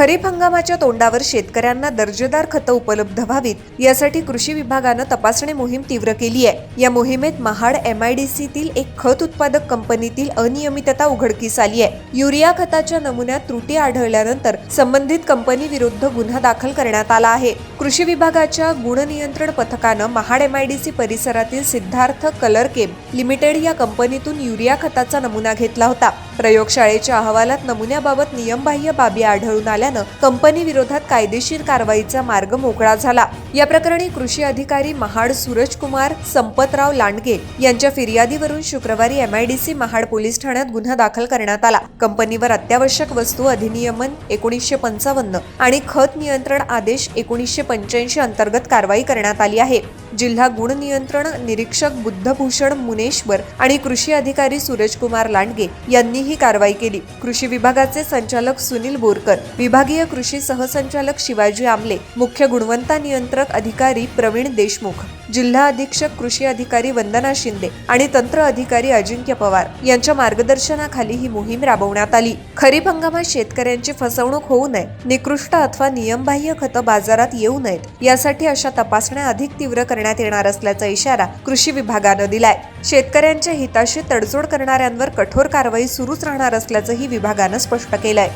खरीप हंगामाच्या तोंडावर शेतकऱ्यांना दर्जेदार खतं उपलब्ध व्हावीत यासाठी कृषी विभागानं तपासणी मोहीम तीव्र केली आहे। या मोहिमेत महाड MIDCतील एक खत उत्पादक कंपनीतील अनियमितता उघडकीस आली आहे। युरिया खताच्या नमुन्यात त्रुटी आढळल्यानंतर संबंधित कंपनी विरुद्ध गुन्हा दाखल करण्यात आला आहे। कृषी विभागाच्या गुणनियंत्रण पथकानं महाड MIDC परिसरातील सिद्धार्थ कलरकेम लिमिटेड या कंपनीतून युरिया खताचा नमुना घेतला होता। प्रयोगशाळेच्या अहवालात नमुन्याबाबत नियमबाह्य बाबी आढळून आल्यानं कंपनी विरोधात कायदेशीर कारवाईचा मार्ग मोकळा झाला। या प्रकरणी कृषी अधिकारी महाड सूरजकुमार संपतराव लांडगे यांच्या फिर्यादीवरून शुक्रवारी MIDC महाड पोलीस ठाण्यात गुन्हा दाखल करण्यात आला। कंपनीवर अत्यावश्यक वस्तू अधिनियमन 1955 आणि खत नियंत्रण आदेश 1985 अंतर्गत कारवाई करण्यात आली आहे। जिल्हा गुण नियंत्रण निरीक्षक बुद्धभूषण मुनेश्वर आणि कृषी अधिकारी सूरजकुमार लांडगे यांनी ही कारवाई केली। कृषी विभागाचे संचालक सुनील बोरकर, विभागीय कृषी सहसंचालक शिवाजी आमले, मुख्य गुणवत्ता नियंत्रक अधिकारी प्रवीण देशमुख, जिल्हा अधीक्षक कृषी अधिकारी वंदना शिंदे आणि तंत्र अधिकारी अजिंक्य पवार यांच्या मार्गदर्शनाखाली ही मोहीम राबवण्यात आली। खरीप हंगामात शेतकऱ्यांची फसवणूक होऊ नये, निकृष्ट अथवा नियमबाह्य खतं बाजारात येऊ नयेत यासाठी अशा तपासण्या अधिक तीव्र करण्यात येणार असल्याचा इशारा कृषी विभागानं दिलाय। शेतकऱ्यांच्या हिताशी तडजोड करणाऱ्यांवर कठोर कारवाई सुरूच राहणार असल्याचंही विभागानं स्पष्ट केलंय।